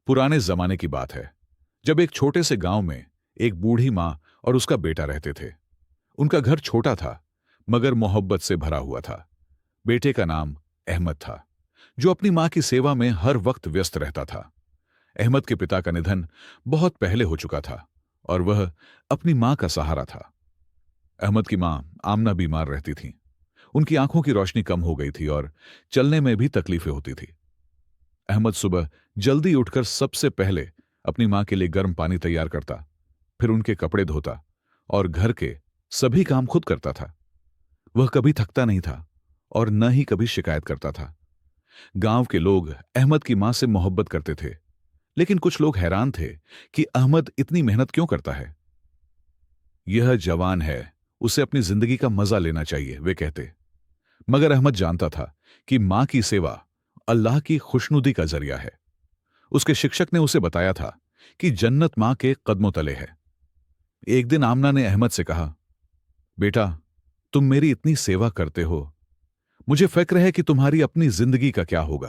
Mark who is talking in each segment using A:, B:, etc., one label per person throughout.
A: पुराने जमाने की बात है, जब एक छोटे से गांव में एक बूढ़ी मां और उसका बेटा रहते थे। उनका घर छोटा था, मगर मोहब्बत से भरा हुआ था। बेटे का नाम अहमद था, जो अपनी मां की सेवा में हर वक्त व्यस्त रहता था। अहमद के पिता का निधन बहुत पहले हो चुका था और वह अपनी मां का सहारा था। अहमद की मां आमना बीमार रहती थीं। उनकी आंखों की रोशनी कम हो गई थी और चलने में भी तकलीफें होती थी। अहमद सुबह जल्दी उठकर सबसे पहले अपनी मां के लिए गर्म पानी तैयार करता, फिर उनके कपड़े धोता और घर के सभी काम खुद करता था। वह कभी थकता नहीं था और न ही कभी शिकायत करता था। गांव के लोग अहमद की मां से मोहब्बत करते थे, लेकिन कुछ लोग हैरान थे कि अहमद इतनी मेहनत क्यों करता है। यह जवान है, उसे अपनी जिंदगी का मजा लेना चाहिए, वे कहते। मगर अहमद जानता था कि मां की सेवा अल्लाह की खुशनुदी का जरिया है। उसके शिक्षक ने उसे बताया था कि जन्नत मां के कदमों तले है। एक दिन आमना ने अहमद से कहा, बेटा, तुम मेरी इतनी सेवा करते हो, मुझे फिक्र है कि तुम्हारी अपनी जिंदगी का क्या होगा।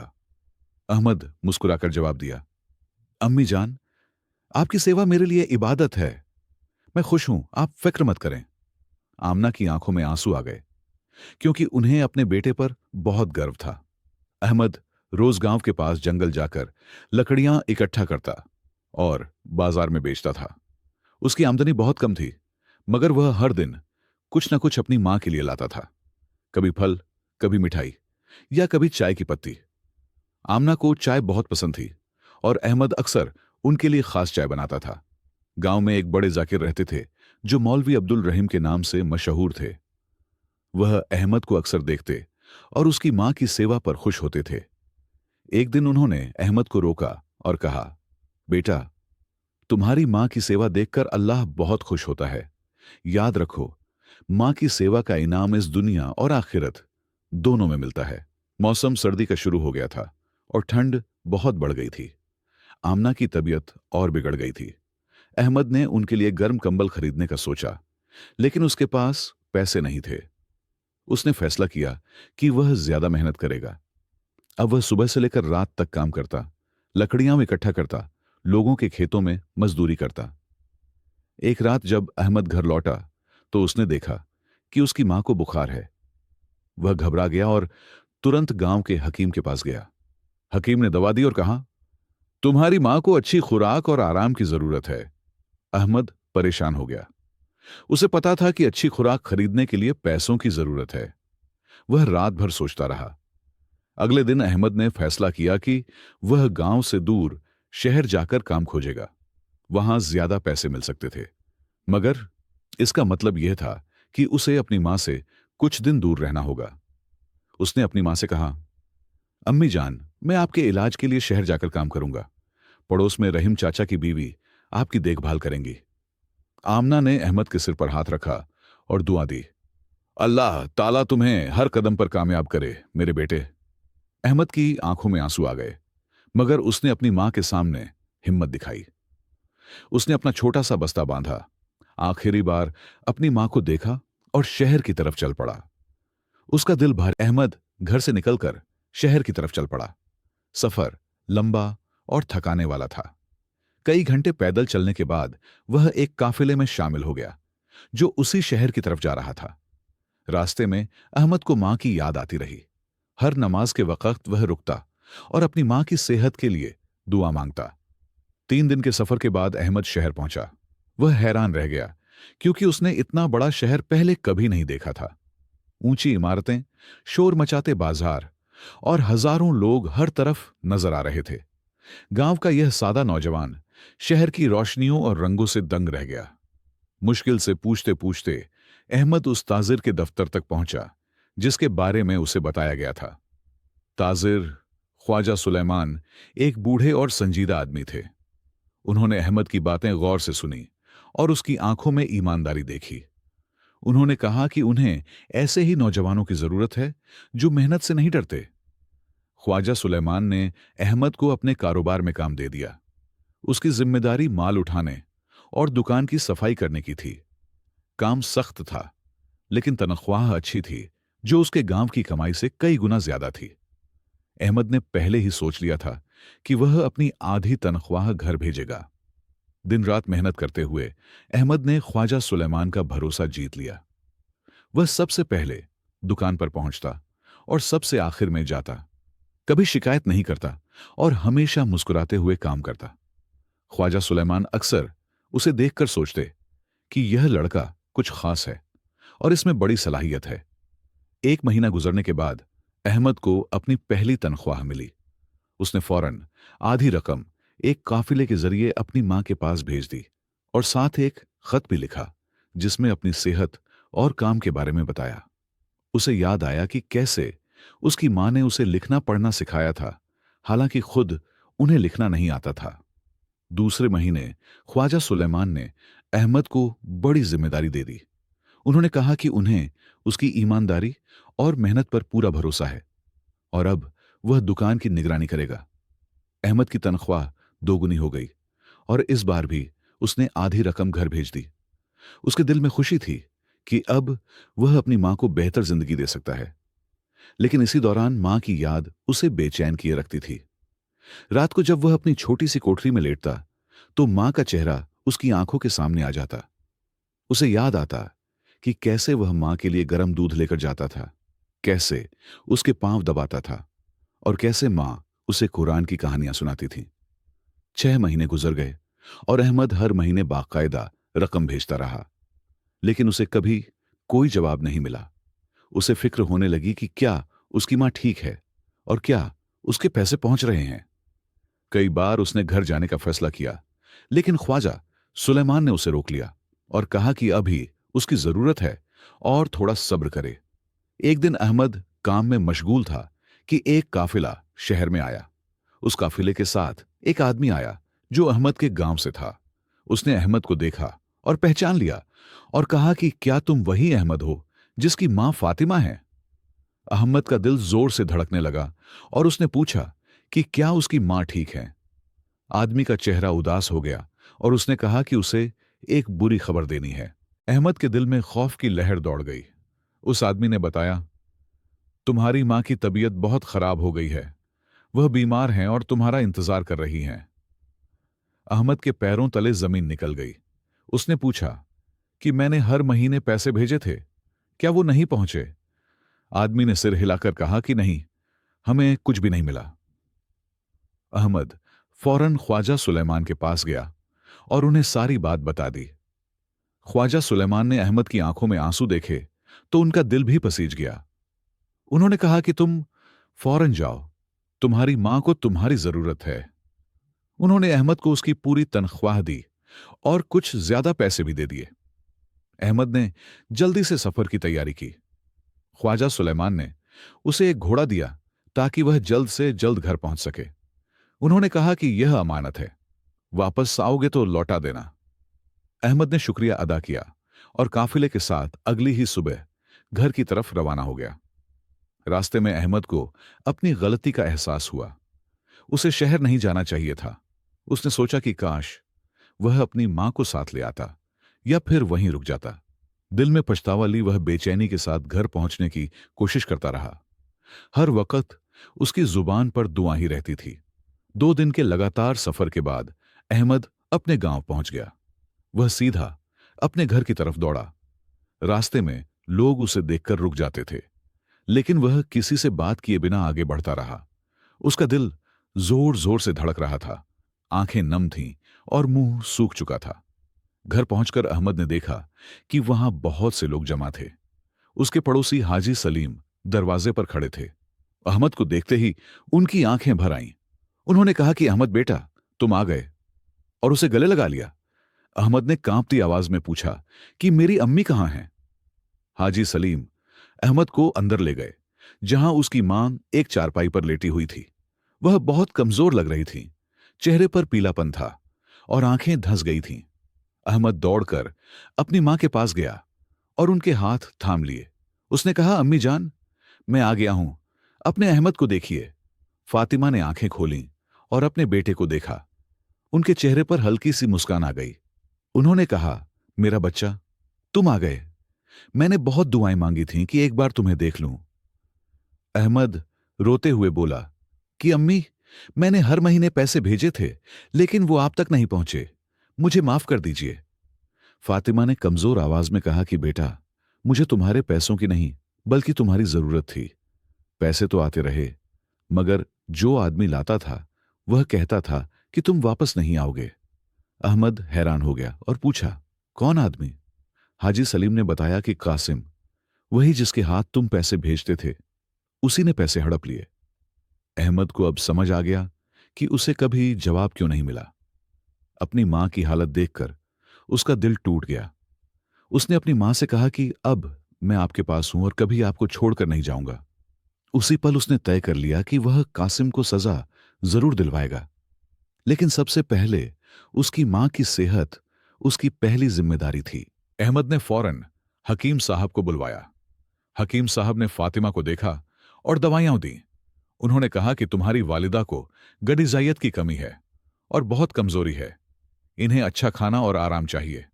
A: अहमद मुस्कुराकर जवाब दिया, अम्मी जान, आपकी सेवा मेरे लिए इबादत है। मैं खुश हूं, आप फिक्र मत करें। आमना की आंखों में आंसू आ गए, क्योंकि उन्हें अपने बेटे पर बहुत गर्व था। अहमद रोज गांव के पास जंगल जाकर लकड़ियां इकट्ठा करता और बाजार में बेचता था। उसकी आमदनी बहुत कम थी, मगर वह हर दिन कुछ न कुछ अपनी मां के लिए लाता था। कभी फल, कभी मिठाई या कभी चाय की पत्ती। आमना को चाय बहुत पसंद थी और अहमद अक्सर उनके लिए खास चाय बनाता था। गांव में एक बड़े जाकिर रहते थे, जो मौलवी अब्दुल रहीम के नाम से मशहूर थे। वह अहमद को अक्सर देखते और उसकी मां की सेवा पर खुश होते थे। एक दिन उन्होंने अहमद को रोका और कहा, बेटा, तुम्हारी मां की सेवा देखकर अल्लाह बहुत खुश होता है। याद रखो, मां की सेवा का इनाम इस दुनिया और आखिरत दोनों में मिलता है। मौसम सर्दी का शुरू हो गया था और ठंड बहुत बढ़ गई थी। आमना की तबीयत और बिगड़ गई थी। अहमद ने उनके लिए गर्म कंबल खरीदने का सोचा, लेकिन उसके पास पैसे नहीं थे। उसने फैसला किया कि वह ज्यादा मेहनत करेगा। अब वह सुबह से लेकर रात तक काम करता, लकड़ियां इकट्ठा करता, लोगों के खेतों में मजदूरी करता। एक रात जब अहमद घर लौटा तो उसने देखा कि उसकी मां को बुखार है। वह घबरा गया और तुरंत गांव के हकीम के पास गया। हकीम ने दवा दी और कहा, तुम्हारी मां को अच्छी खुराक और आराम की जरूरत है। अहमद परेशान हो गया। उसे पता था कि अच्छी खुराक खरीदने के लिए पैसों की जरूरत है। वह रात भर सोचता रहा। अगले दिन अहमद ने फैसला किया कि वह गांव से दूर शहर जाकर काम खोजेगा। वहां ज्यादा पैसे मिल सकते थे, मगर इसका मतलब यह था कि उसे अपनी मां से कुछ दिन दूर रहना होगा। उसने अपनी मां से कहा, अम्मी जान, मैं आपके इलाज के लिए शहर जाकर काम करूंगा। पड़ोस में रहीम चाचा की बीवी आपकी देखभाल करेंगी। आमना ने अहमद के सिर पर हाथ रखा और दुआ दी, अल्लाह ताला तुम्हें हर कदम पर कामयाब करे मेरे बेटे। अहमद की आंखों में आंसू आ गए, मगर उसने अपनी मां के सामने हिम्मत दिखाई। उसने अपना छोटा सा बस्ता बांधा, आखिरी बार अपनी मां को देखा और शहर की तरफ चल पड़ा। उसका दिल भर अहमद घर से निकलकर शहर की तरफ चल पड़ा। सफर लंबा और थकाने वाला था। कई घंटे पैदल चलने के बाद वह एक काफिले में शामिल हो गया, जो उसी शहर की तरफ जा रहा था। रास्ते में अहमद को मां की याद आती रही। हर नमाज के वक्त वह रुकता और अपनी मां की सेहत के लिए दुआ मांगता। 3 दिन के सफर के बाद अहमद शहर पहुंचा। वह हैरान रह गया, क्योंकि उसने इतना बड़ा शहर पहले कभी नहीं देखा था। ऊंची इमारतें, शोर मचाते बाजार और हजारों लोग हर तरफ नजर आ रहे थे। गांव का यह सादा नौजवान शहर की रोशनियों और रंगों से दंग रह गया। मुश्किल से पूछते पूछते अहमद उस ताजिर के दफ्तर तक पहुंचा, जिसके बारे में उसे बताया गया था। ताजिर ख्वाजा सुलेमान एक बूढ़े और संजीदा आदमी थे। उन्होंने अहमद की बातें गौर से सुनी और उसकी आंखों में ईमानदारी देखी। उन्होंने कहा कि उन्हें ऐसे ही नौजवानों की जरूरत है, जो मेहनत से नहीं डरते। ख्वाजा सुलेमान ने अहमद को अपने कारोबार में काम दे दिया। उसकी जिम्मेदारी माल उठाने और दुकान की सफाई करने की थी। काम सख्त था, लेकिन तनख्वाह अच्छी थी, जो उसके गांव की कमाई से कई गुना ज्यादा थी। अहमद ने पहले ही सोच लिया था कि वह अपनी आधी तनख्वाह घर भेजेगा। दिन रात मेहनत करते हुए अहमद ने ख्वाजा सुलेमान का भरोसा जीत लिया। वह सबसे पहले दुकान पर पहुंचता और सबसे आखिर में जाता, कभी शिकायत नहीं करता और हमेशा मुस्कुराते हुए काम करता। ख्वाजा सुलेमान अक्सर उसे देखकर सोचते कि यह लड़का कुछ खास है और इसमें बड़ी सलाहियत है। एक महीना गुजरने के बाद अहमद को अपनी पहली तनख्वाह मिली। उसने फौरन आधी रकम एक काफिले के जरिए अपनी मां के पास भेज दी और साथ एक खत भी लिखा जिसमें अपनी सेहत और काम के बारे में बताया। उसे याद आया कि कैसे उसकी मां ने उसे लिखना पढ़ना सिखाया था, हालांकि खुद उन्हें लिखना नहीं आता था। दूसरे महीने ख्वाजा सुलेमान ने अहमद को बड़ी जिम्मेदारी दे दी। उन्होंने कहा कि उन्हें उसकी ईमानदारी और मेहनत पर पूरा भरोसा है और अब वह दुकान की निगरानी करेगा। अहमद की तनख्वाह दोगुनी हो गई और इस बार भी उसने आधी रकम घर भेज दी। उसके दिल में खुशी थी कि अब वह अपनी मां को बेहतर जिंदगी दे सकता है। लेकिन इसी दौरान मां की याद उसे बेचैन किए रखती थी। रात को जब वह अपनी छोटी सी कोठरी में लेटता तो मां का चेहरा उसकी आंखों के सामने आ जाता। उसे याद आता कि कैसे वह मां के लिए गर्म दूध लेकर जाता था, कैसे उसके पांव दबाता था और कैसे मां उसे कुरान की कहानियां सुनाती थी। 6 महीने गुजर गए और अहमद हर महीने बाकायदा रकम भेजता रहा, लेकिन उसे कभी कोई जवाब नहीं मिला। उसे फिक्र होने लगी कि क्या उसकी मां ठीक है और क्या उसके पैसे पहुंच रहे हैं। कई बार उसने घर जाने का फैसला किया, लेकिन ख्वाजा सुलेमान ने उसे रोक लिया और कहा कि अभी उसकी जरूरत है और थोड़ा सब्र करे। एक दिन अहमद काम में मशगूल था कि एक काफिला शहर में आया। उस काफिले के साथ एक आदमी आया जो अहमद के गांव से था। उसने अहमद को देखा और पहचान लिया और कहा कि क्या तुम वही अहमद हो जिसकी मां फातिमा है? अहमद का दिल जोर से धड़कने लगा और उसने पूछा कि क्या उसकी मां ठीक है। आदमी का चेहरा उदास हो गया और उसने कहा कि उसे एक बुरी खबर देनी है। अहमद के दिल में खौफ की लहर दौड़ गई। उस आदमी ने बताया, तुम्हारी मां की तबीयत बहुत खराब हो गई है, वह बीमार हैं और तुम्हारा इंतजार कर रही हैं। अहमद के पैरों तले जमीन निकल गई। उसने पूछा कि मैंने हर महीने पैसे भेजे थे, क्या वो नहीं पहुंचे? आदमी ने सिर हिलाकर कहा कि नहीं, हमें कुछ भी नहीं मिला। अहमद फौरन ख्वाजा सुलेमान के पास गया और उन्हें सारी बात बता दी। ख्वाजा सुलेमान ने अहमद की आंखों में आंसू देखे तो उनका दिल भी पसीज गया। उन्होंने कहा कि तुम फौरन जाओ, तुम्हारी मां को तुम्हारी जरूरत है। उन्होंने अहमद को उसकी पूरी तनख्वाह दी और कुछ ज्यादा पैसे भी दे दिए। अहमद ने जल्दी से सफर की तैयारी की। ख्वाजा सुलेमान ने उसे एक घोड़ा दिया ताकि वह जल्द से जल्द घर पहुंच सके। उन्होंने कहा कि यह अमानत है, वापस आओगे तो लौटा देना। अहमद ने शुक्रिया अदा किया और काफिले के साथ अगली ही सुबह घर की तरफ रवाना हो गया। रास्ते में अहमद को अपनी गलती का एहसास हुआ। उसे शहर नहीं जाना चाहिए था। उसने सोचा कि काश वह अपनी मां को साथ ले आता या फिर वहीं रुक जाता। दिल में पछतावा ली वह बेचैनी के साथ घर पहुंचने की कोशिश करता रहा। हर वक्त उसकी जुबान पर दुआ ही रहती थी। 2 दिन के लगातार सफर के बाद अहमद अपने गांव पहुंच गया। वह सीधा अपने घर की तरफ दौड़ा। रास्ते में लोग उसे देखकर रुक जाते थे, लेकिन वह किसी से बात किए बिना आगे बढ़ता रहा। उसका दिल जोर जोर से धड़क रहा था, आंखें नम थीं और मुंह सूख चुका था। घर पहुंचकर अहमद ने देखा कि वहां बहुत से लोग जमा थे। उसके पड़ोसी हाजी सलीम दरवाजे पर खड़े थे। अहमद को देखते ही उनकी आंखें भर आईं। उन्होंने कहा कि अहमद बेटा, तुम आ गए, और उसे गले लगा लिया। अहमद ने कांपती आवाज में पूछा कि मेरी अम्मी कहां हैं? हाजी सलीम अहमद को अंदर ले गए, जहां उसकी मां एक चारपाई पर लेटी हुई थी। वह बहुत कमजोर लग रही थी, चेहरे पर पीलापन था और आंखें धंस गई थीं। अहमद दौड़कर अपनी मां के पास गया और उनके हाथ थाम लिए। उसने कहा, अम्मी जान, मैं आ गया हूं, अपने अहमद को देखिए। फातिमा ने आंखें खोलीं और अपने बेटे को देखा। उनके चेहरे पर हल्की सी मुस्कान आ गई। उन्होंने कहा, मेरा बच्चा, तुम आ गए। मैंने बहुत दुआएं मांगी थीं कि एक बार तुम्हें देख लूं। अहमद रोते हुए बोला कि अम्मी, मैंने हर महीने पैसे भेजे थे, लेकिन वो आप तक नहीं पहुंचे। मुझे माफ कर दीजिए। फातिमा ने कमजोर आवाज में कहा कि बेटा, मुझे तुम्हारे पैसों की नहीं, बल्कि तुम्हारी जरूरत थी। पैसे तो आते रहे, मगर जो आदमी लाता था वह कहता था कि तुम वापस नहीं आओगे। अहमद हैरान हो गया और पूछा, कौन आदमी? हाजी सलीम ने बताया कि कासिम, वही जिसके हाथ तुम पैसे भेजते थे, उसी ने पैसे हड़प लिए। अहमद को अब समझ आ गया कि उसे कभी जवाब क्यों नहीं मिला। अपनी मां की हालत देखकर उसका दिल टूट गया। उसने अपनी मां से कहा कि अब मैं आपके पास हूं और कभी आपको छोड़कर नहीं जाऊंगा। उसी पल उसने तय कर लिया कि वह कासिम को सजा जरूर दिलवाएगा, लेकिन सबसे पहले उसकी मां की सेहत उसकी पहली जिम्मेदारी थी। अहमद ने फौरन हकीम साहब को बुलवाया। हकीम साहब ने फातिमा को देखा और दवाइयां दी। उन्होंने कहा कि तुम्हारी वालिदा को गनीजायत की कमी है और बहुत कमजोरी है। इन्हें अच्छा खाना और आराम चाहिए।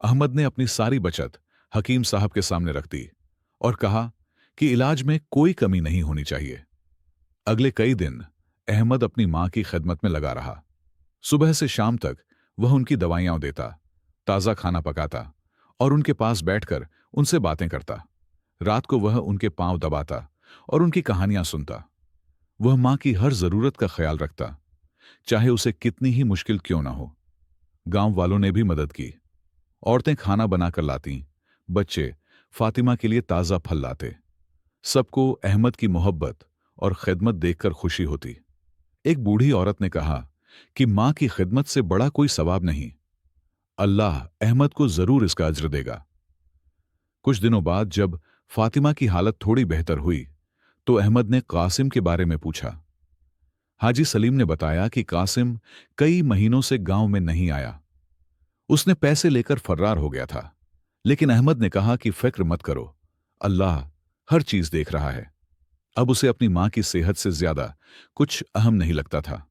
A: अहमद ने अपनी सारी बचत हकीम साहब के सामने रख दी और कहा कि इलाज में कोई कमी नहीं होनी चाहिए। अगले कई दिन अहमद अपनी मां की खिदमत में लगा रहा। सुबह से शाम तक वह उनकी दवाइयां देता, ताजा खाना पकाता और उनके पास बैठकर उनसे बातें करता। रात को वह उनके पांव दबाता और उनकी कहानियां सुनता। वह मां की हर जरूरत का ख्याल रखता, चाहे उसे कितनी ही मुश्किल क्यों ना हो। गांव वालों ने भी मदद की। औरतें खाना बनाकर लातीं, बच्चे फातिमा के लिए ताजा फल लाते। सबको अहमद की मोहब्बत और खिदमत देखकर खुशी होती। एक बूढ़ी औरत ने कहा कि मां की खिदमत से बड़ा कोई सवाब नहीं। अल्लाह अहमद को जरूर इसका अज्र देगा। कुछ दिनों बाद जब फातिमा की हालत थोड़ी बेहतर हुई, तो अहमद ने कासिम के बारे में पूछा। हाजी सलीम ने बताया कि कासिम कई महीनों से गांव में नहीं आया। उसने पैसे लेकर फर्रार हो गया था। लेकिन अहमद ने कहा कि फिक्र मत करो, अल्लाह हर चीज देख रहा है। अब उसे अपनी मां की सेहत से ज्यादा कुछ अहम नहीं लगता था।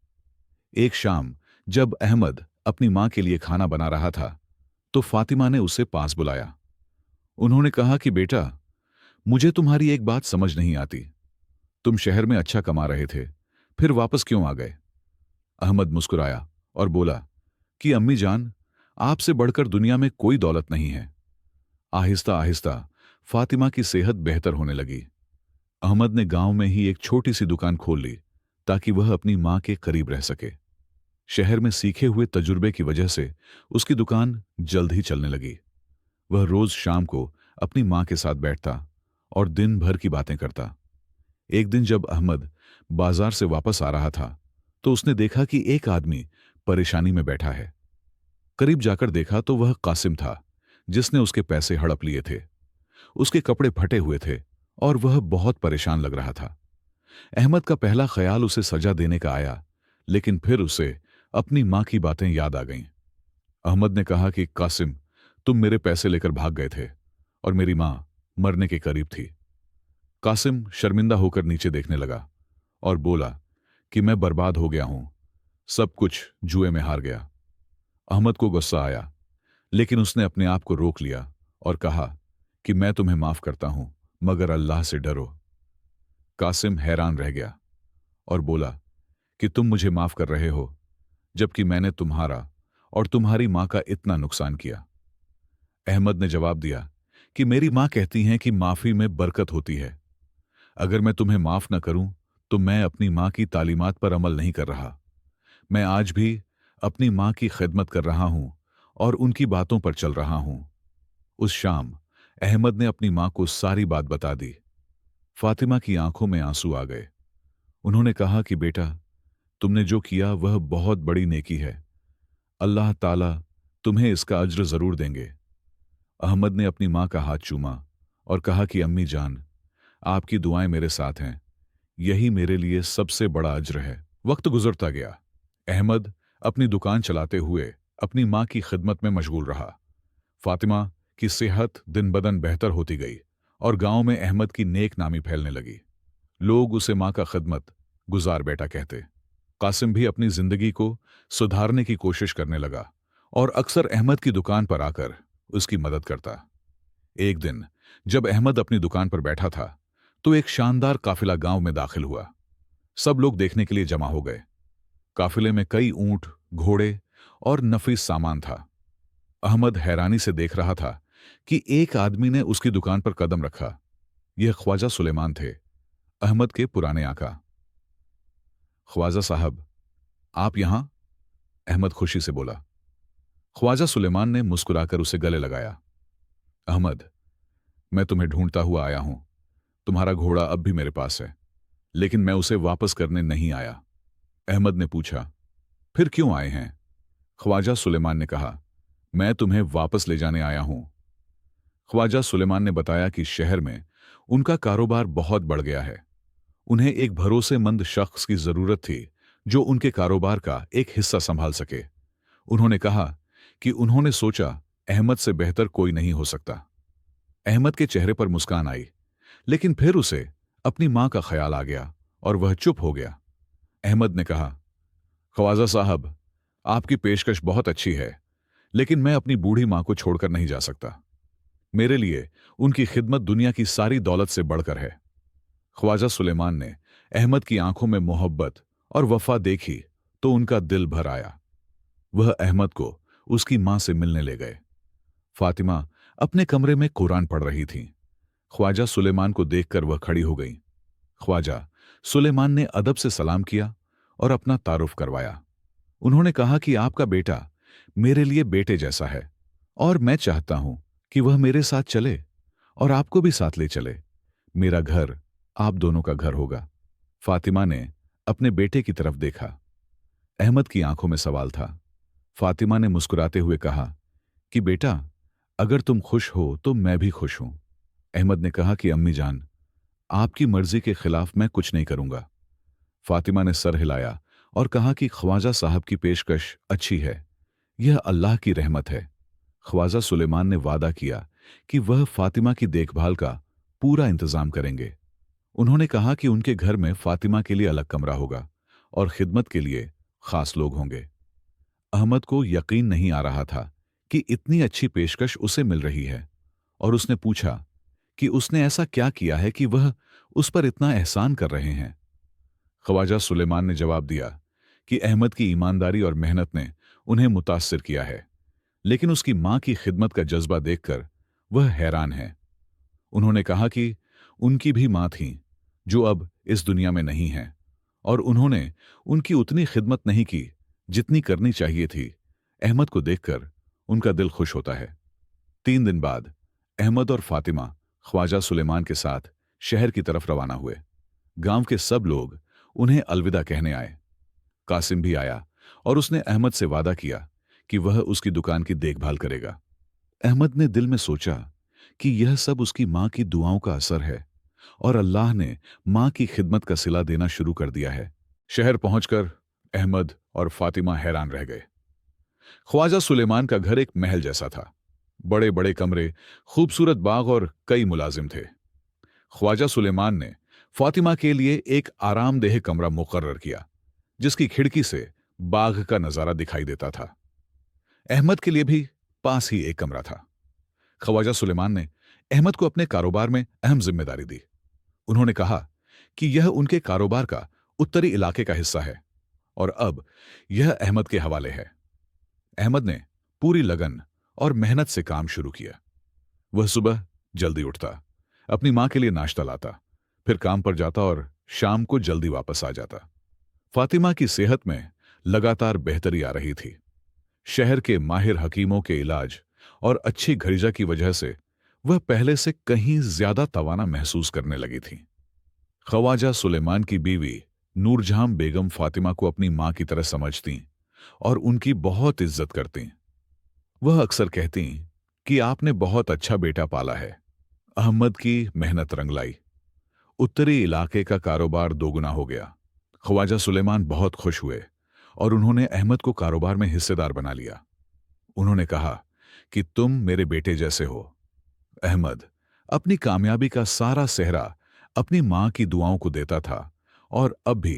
A: एक शाम जब अहमद अपनी मां के लिए खाना बना रहा था, तो फातिमा ने उसे पास बुलाया। उन्होंने कहा कि बेटा, मुझे तुम्हारी एक बात समझ नहीं आती। तुम शहर में अच्छा कमा रहे थे, फिर वापस क्यों आ गए? अहमद मुस्कुराया और बोला कि अम्मी जान, आपसे बढ़कर दुनिया में कोई दौलत नहीं है। आहिस्ता आहिस्ता फातिमा की सेहत बेहतर होने लगी। अहमद ने गांव में ही एक छोटी सी दुकान खोल ली ताकि वह अपनी मां के करीब रह सके। शहर में सीखे हुए तजुर्बे की वजह से उसकी दुकान जल्द ही चलने लगी। वह रोज शाम को अपनी मां के साथ बैठता और दिन भर की बातें करता। एक दिन जब अहमद बाजार से वापस आ रहा था, तो उसने देखा कि एक आदमी परेशानी में बैठा है। करीब जाकर देखा तो वह कासिम था, जिसने उसके पैसे हड़प लिए थे। उसके कपड़े फटे हुए थे और वह बहुत परेशान लग रहा था। अहमद का पहला ख्याल उसे सजा देने का आया, लेकिन फिर उसे अपनी मां की बातें याद आ गईं। अहमद ने कहा कि कासिम, तुम मेरे पैसे लेकर भाग गए थे और मेरी मां मरने के करीब थी। कासिम शर्मिंदा होकर नीचे देखने लगा और बोला कि मैं बर्बाद हो गया हूं, सब कुछ जुए में हार गया। अहमद को गुस्सा आया, लेकिन उसने अपने आप को रोक लिया और कहा कि मैं तुम्हें माफ करता हूं, मगर अल्लाह से डरो। कासिम हैरान रह गया और बोला कि तुम मुझे माफ कर रहे हो, जबकि मैंने तुम्हारा और तुम्हारी मां का इतना नुकसान किया। अहमद ने जवाब दिया कि मेरी मां कहती हैं कि माफी में बरकत होती है। अगर मैं तुम्हें माफ न करूं, तो मैं अपनी मां की तालीमात पर अमल नहीं कर रहा। मैं आज भी अपनी मां की खिदमत कर रहा हूं और उनकी बातों पर चल रहा हूं। उस शाम अहमद ने अपनी मां को सारी बात बता दी। फातिमा की आंखों में आंसू आ गए। उन्होंने कहा कि बेटा, तुमने जो किया वह बहुत बड़ी नेकी है। अल्लाह ताला तुम्हें इसका अज्र जरूर देंगे। अहमद ने अपनी मां का हाथ चूमा और कहा कि अम्मी जान, आपकी दुआएं मेरे साथ हैं। यही मेरे लिए सबसे बड़ा अज्र है। वक्त गुजरता गया। अहमद अपनी दुकान चलाते हुए अपनी मां की खिदमत में मशगूल रहा। फातिमा की सेहत दिन बदन बेहतर होती गई और गांव में अहमद की नेक नामी फैलने लगी। लोग उसे मां का खिदमत गुजार बेटा कहते। कासिम भी अपनी जिंदगी को सुधारने की कोशिश करने लगा और अक्सर अहमद की दुकान पर आकर उसकी मदद करता। एक दिन जब अहमद अपनी दुकान पर बैठा था, तो एक शानदार काफिला गांव में दाखिल हुआ। सब लोग देखने के लिए जमा हो गए। काफिले में कई ऊंट, घोड़े और नफीस सामान था। अहमद हैरानी से देख रहा था कि एक आदमी ने उसकी दुकान पर कदम रखा। यह ख्वाजा सुलेमान थे, अहमद के पुराने आका। ख्वाजा साहब, आप यहां? अहमद खुशी से बोला। ख्वाजा सुलेमान ने मुस्कुराकर उसे गले लगाया। अहमद, मैं तुम्हें ढूंढता हुआ आया हूं। तुम्हारा घोड़ा अब भी मेरे पास है, लेकिन मैं उसे वापस करने नहीं आया। अहमद ने पूछा, फिर क्यों आए हैं? ख्वाजा सुलेमान ने कहा, मैं तुम्हें वापस ले जाने आया हूं। ख्वाजा सुलेमान ने बताया कि शहर में उनका कारोबार बहुत बढ़ गया है। उन्हें एक भरोसेमंद शख्स की जरूरत थी जो उनके कारोबार का एक हिस्सा संभाल सके। उन्होंने कहा कि उन्होंने सोचा अहमद से बेहतर कोई नहीं हो सकता। अहमद के चेहरे पर मुस्कान आई, लेकिन फिर उसे अपनी मां का ख्याल आ गया और वह चुप हो गया। अहमद ने कहा, ख्वाजा साहब, आपकी पेशकश बहुत अच्छी है, लेकिन मैं अपनी बूढ़ी मां को छोड़कर नहीं जा सकता। मेरे लिए उनकी खिदमत दुनिया की सारी दौलत से बढ़कर है। ख्वाजा सुलेमान ने अहमद की आंखों में मोहब्बत और वफा देखी तो उनका दिल भर आया। वह अहमद को उसकी मां से मिलने ले गए। फातिमा अपने कमरे में कुरान पढ़ रही थी। ख्वाजा सुलेमान को देखकर वह खड़ी हो गई। ख्वाजा सुलेमान ने अदब से सलाम किया और अपना तारुफ करवाया। उन्होंने कहा कि आपका बेटा मेरे लिए बेटे जैसा है और मैं चाहता हूं कि वह मेरे साथ चले और आपको भी साथ ले चले। मेरा घर आप दोनों का घर होगा। फातिमा ने अपने बेटे की तरफ देखा। अहमद की आंखों में सवाल था। फातिमा ने मुस्कुराते हुए कहा कि बेटा, अगर तुम खुश हो तो मैं भी खुश हूं। अहमद ने कहा कि अम्मी जान, आपकी मर्जी के खिलाफ मैं कुछ नहीं करूंगा। फातिमा ने सर हिलाया और कहा कि ख्वाजा साहब की पेशकश अच्छी है, यह अल्लाह की रहमत है। ख्वाजा सुलेमान ने वादा किया कि वह फातिमा की देखभाल का पूरा इंतजाम करेंगे। उन्होंने कहा कि उनके घर में फातिमा के लिए अलग कमरा होगा और खिदमत के लिए खास लोग होंगे। अहमद को यकीन नहीं आ रहा था कि इतनी अच्छी पेशकश उसे मिल रही है और उसने पूछा कि उसने ऐसा क्या किया है कि वह उस पर इतना एहसान कर रहे हैं। ख्वाजा सुलेमान ने जवाब दिया कि अहमद की ईमानदारी और मेहनत ने उन्हें मुतासिर किया है, लेकिन उसकी मां की खिदमत का जज्बा देखकर वह हैरान है। उन्होंने कहा कि उनकी भी मां थी जो अब इस दुनिया में नहीं है और उन्होंने उनकी उतनी खिदमत नहीं की जितनी करनी चाहिए थी। अहमद को देखकर उनका दिल खुश होता है। 3 दिन बाद अहमद और फातिमा ख्वाजा सुलेमान के साथ शहर की तरफ रवाना हुए। गांव के सब लोग उन्हें अलविदा कहने आए। कासिम भी आया और उसने अहमद से वादा किया कि वह उसकी दुकान की देखभाल करेगा। अहमद ने दिल में सोचा कि यह सब उसकी मां की दुआओं का असर है और अल्लाह ने मां की खिदमत का सिला देना शुरू कर दिया है। शहर पहुंचकर अहमद और फातिमा हैरान रह गए। ख्वाजा सुलेमान का घर एक महल जैसा था। बड़े बड़े कमरे, खूबसूरत बाग और कई मुलाजिम थे। ख्वाजा सुलेमान ने फातिमा के लिए एक आरामदेह कमरा मुकर्रर किया, जिसकी खिड़की से बाग का नजारा दिखाई देता था। अहमद के लिए भी पास ही एक कमरा था। ख्वाजा सुलेमान ने अहमद को अपने कारोबार में अहम जिम्मेदारी दी। उन्होंने कहा कि यह उनके कारोबार का उत्तरी इलाके का हिस्सा है और अब यह अहमद के हवाले है। अहमद ने पूरी लगन और मेहनत से काम शुरू किया। वह सुबह जल्दी उठता, अपनी मां के लिए नाश्ता लाता, फिर काम पर जाता और शाम को जल्दी वापस आ जाता। फातिमा की सेहत में लगातार बेहतरी आ रही थी। शहर के माहिर हकीमों के इलाज और अच्छी घरिजा की वजह से वह पहले से कहीं ज्यादा तवाना महसूस करने लगी थी। ख्वाजा सुलेमान की बीवी नूरजहां बेगम फातिमा को अपनी मां की तरह समझती और उनकी बहुत इज्जत करती। वह अक्सर कहती कि आपने बहुत अच्छा बेटा पाला है। अहमद की मेहनत रंग लाई। उत्तरी इलाके का कारोबार दोगुना हो गया। ख्वाजा सुलेमान बहुत खुश हुए और उन्होंने अहमद को कारोबार में हिस्सेदार बना लिया। उन्होंने कहा कि तुम मेरे बेटे जैसे हो। अहमद अपनी कामयाबी का सारा सेहरा अपनी मां की दुआओं को देता था और अब भी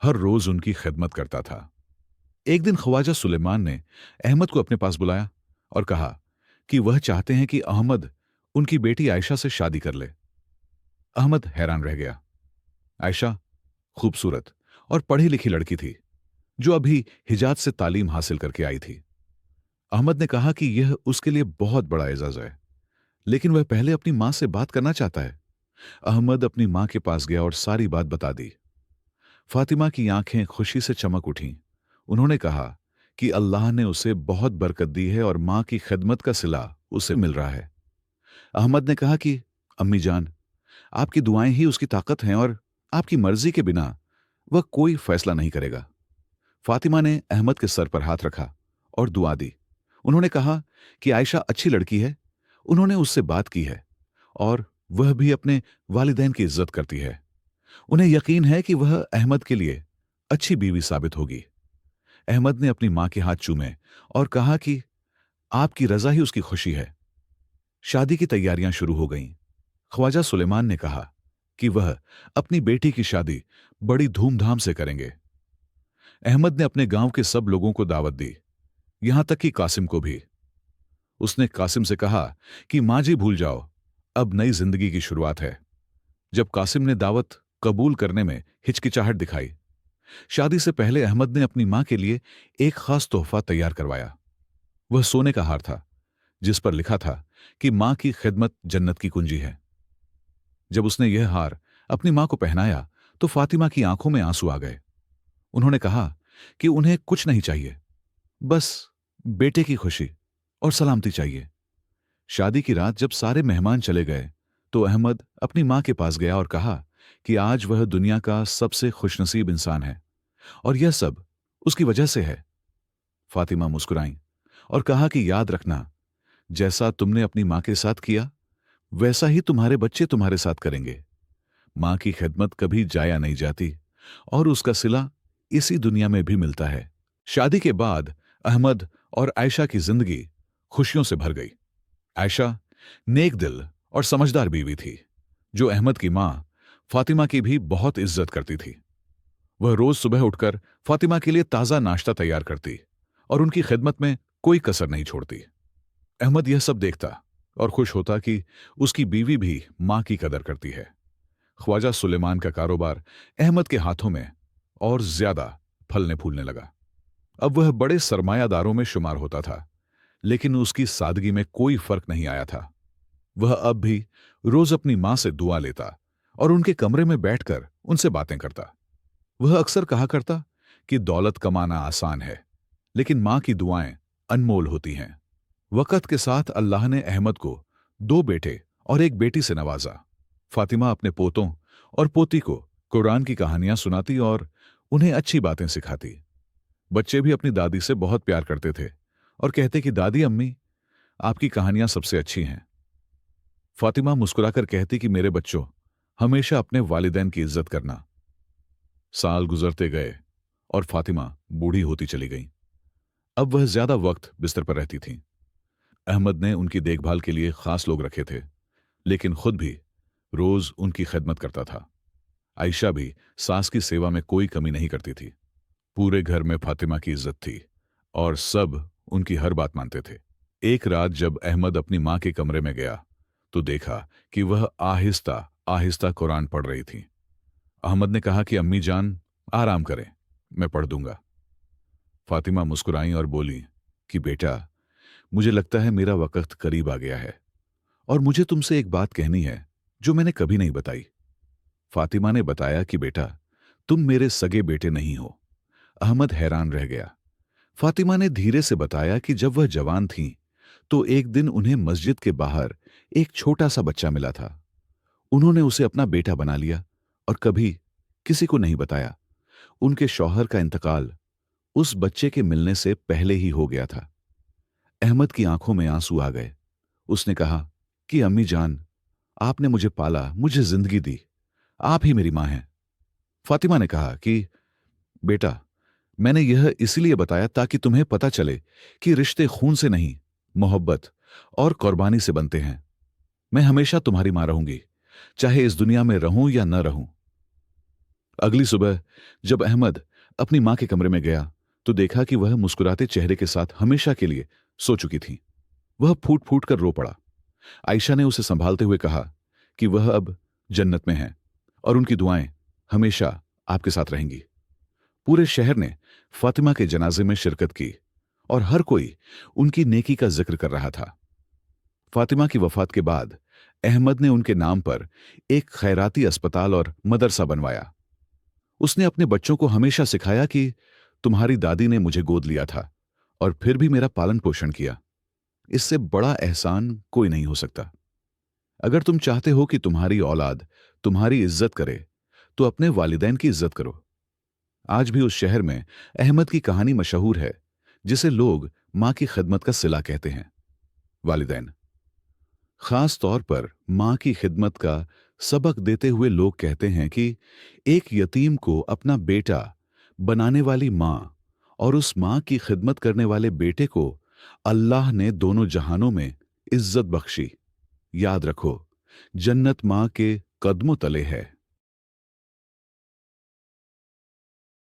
A: हर रोज उनकी खिदमत करता था। एक दिन ख्वाजा सुलेमान ने अहमद को अपने पास बुलाया और कहा कि वह चाहते हैं कि अहमद उनकी बेटी आयशा से शादी कर ले। अहमद हैरान रह गया। आयशा? खूबसूरत और पढ़ी लिखी लड़की थी जो अभी हिजाज से तालीम हासिल करके आई थी। अहमद ने कहा कि यह उसके लिए बहुत बड़ा एजाज है, लेकिन वह पहले अपनी मां से बात करना चाहता है। अहमद अपनी मां के पास गया और सारी बात बता दी। फातिमा की आंखें खुशी से चमक उठीं। उन्होंने कहा कि अल्लाह ने उसे बहुत बरकत दी है और मां की खिदमत का सिला उसे मिल रहा है। अहमद ने कहा कि अम्मी जान, आपकी दुआएं ही उसकी ताकत हैं और आपकी मर्जी के बिना वह कोई फैसला नहीं करेगा। फातिमा ने अहमद के सर पर हाथ रखा और दुआ दी। उन्होंने कहा कि आयशा अच्छी लड़की है, उन्होंने उससे बात की है और वह भी अपने वालिदैन की इज्जत करती है। उन्हें यकीन है कि वह अहमद के लिए अच्छी बीवी साबित होगी। अहमद ने अपनी मां के हाथ चूमे और कहा कि आपकी रजा ही उसकी खुशी है। शादी की तैयारियां शुरू हो गईं। ख्वाजा सुलेमान ने कहा कि वह अपनी बेटी की शादी बड़ी धूमधाम से करेंगे। अहमद ने अपने गांव के सब लोगों को दावत दी, यहां तक कि कासिम को भी। उसने कासिम से कहा कि मां जी भूल जाओ, अब नई जिंदगी की शुरुआत है। जब कासिम ने दावत कबूल करने में हिचकिचाहट दिखाई, शादी से पहले अहमद ने अपनी मां के लिए एक खास तोहफा तैयार करवाया। वह सोने का हार था जिस पर लिखा था कि मां की खिदमत जन्नत की कुंजी है। जब उसने यह हार अपनी मां को पहनाया तो फातिमा की आंखों में आंसू आ गए। उन्होंने कहा कि उन्हें कुछ नहीं चाहिए, बस बेटे की खुशी और सलामती चाहिए। शादी की रात जब सारे मेहमान चले गए तो अहमद अपनी मां के पास गया और कहा कि आज वह दुनिया का सबसे खुशनसीब इंसान है और यह सब उसकी वजह से है। फातिमा मुस्कुराईं और कहा कि याद रखना, जैसा तुमने अपनी मां के साथ किया वैसा ही तुम्हारे बच्चे तुम्हारे साथ करेंगे। मां की खिदमत कभी जाया नहीं जाती और उसका सिला इसी दुनिया में भी मिलता है। शादी के बाद अहमद और आयशा की जिंदगी खुशियों से भर गई। आयशा नेक दिल और समझदार बीवी थी जो अहमद की मां फातिमा की भी बहुत इज्जत करती थी। वह रोज सुबह उठकर फातिमा के लिए ताजा नाश्ता तैयार करती और उनकी खिदमत में कोई कसर नहीं छोड़ती। अहमद यह सब देखता और खुश होता कि उसकी बीवी भी मां की कदर करती है। ख्वाजा सुलेमान का कारोबार अहमद के हाथों में और ज्यादा फलने फूलने लगा। अब वह बड़े सरमायादारों में शुमार होता था, लेकिन उसकी सादगी में कोई फर्क नहीं आया था। वह अब भी रोज अपनी मां से दुआ लेता और उनके कमरे में बैठकर उनसे बातें करता। वह अक्सर कहा करता कि दौलत कमाना आसान है, लेकिन मां की दुआएं अनमोल होती हैं। वक्त के साथ अल्लाह ने अहमद को 2 बेटे और 1 बेटी से नवाजा। फातिमा अपने पोतों और पोती को कुरान की कहानियां सुनाती और उन्हें अच्छी बातें सिखाती। बच्चे भी अपनी दादी से बहुत प्यार करते थे और कहते कि दादी अम्मी, आपकी कहानियां सबसे अच्छी हैं। फातिमा मुस्कुराकर कहती कि मेरे बच्चों, हमेशा अपने वालिदैन की इज्जत करना। साल गुजरते गए और फातिमा बूढ़ी होती चली गई। अब वह ज्यादा वक्त बिस्तर पर रहती थीं। अहमद ने उनकी देखभाल के लिए खास लोग रखे थे, लेकिन खुद भी रोज उनकी खिदमत करता था। आयशा भी सास की सेवा में कोई कमी नहीं करती थी। पूरे घर में फातिमा की इज्जत थी और सब उनकी हर बात मानते थे। एक रात जब अहमद अपनी मां के कमरे में गया तो देखा कि वह आहिस्ता आहिस्ता कुरान पढ़ रही थी। अहमद ने कहा कि अम्मी जान, आराम करें, मैं पढ़ दूंगा। फातिमा मुस्कुराई और बोली कि बेटा, मुझे लगता है मेरा वक्त करीब आ गया है और मुझे तुमसे एक बात कहनी है जो मैंने कभी नहीं बताई। फातिमा ने बताया कि बेटा, तुम मेरे सगे बेटे नहीं हो। अहमद हैरान रह गया। फातिमा ने धीरे से बताया कि जब वह जवान थीं तो एक दिन उन्हें मस्जिद के बाहर एक छोटा सा बच्चा मिला था। उन्होंने उसे अपना बेटा बना लिया और कभी किसी को नहीं बताया। उनके शौहर का इंतकाल उस बच्चे के मिलने से पहले ही हो गया था। अहमद की आंखों में आंसू आ गए। उसने कहा कि अम्मी जान, आपने मुझे पाला, मुझे जिंदगी दी, आप ही मेरी मां हैं। फातिमा ने कहा कि बेटा, मैंने यह इसलिए बताया ताकि तुम्हें पता चले कि रिश्ते खून से नहीं, मोहब्बत और कुर्बानी से बनते हैं। मैं हमेशा तुम्हारी मां रहूंगी, चाहे इस दुनिया में रहूं या न रहूं। अगली सुबह जब अहमद अपनी मां के कमरे में गया तो देखा कि वह मुस्कुराते चेहरे के साथ हमेशा के लिए सो चुकी थी। वह फूट फूट कर रो पड़ा। आयशा ने उसे संभालते हुए कहा कि वह अब जन्नत में है और उनकी दुआएं हमेशा आपके साथ रहेंगी। पूरे शहर ने फातिमा के जनाजे में शिरकत की और हर कोई उनकी नेकी का जिक्र कर रहा था। फातिमा की वफात के बाद अहमद ने उनके नाम पर एक खैराती अस्पताल और मदरसा बनवाया। उसने अपने बच्चों को हमेशा सिखाया कि तुम्हारी दादी ने मुझे गोद लिया था और फिर भी मेरा पालन पोषण किया। इससे बड़ा एहसान कोई नहीं हो सकता। अगर तुम चाहते हो कि तुम्हारी औलाद तुम्हारी इज्जत करे, तो अपने वालिदैन की इज्जत करो। आज भी उस शहर में अहमद की कहानी मशहूर है, जिसे लोग मां की खिदमत का सिला कहते हैं। वालिदैन, खास तौर पर मां की खिदमत का सबक देते हुए लोग कहते हैं कि एक यतीम को अपना बेटा बनाने वाली मां और उस मां की खिदमत करने वाले बेटे को अल्लाह ने दोनों जहानों में इज्जत बख्शी। याद रखो, जन्नत मां के कदमों तले है।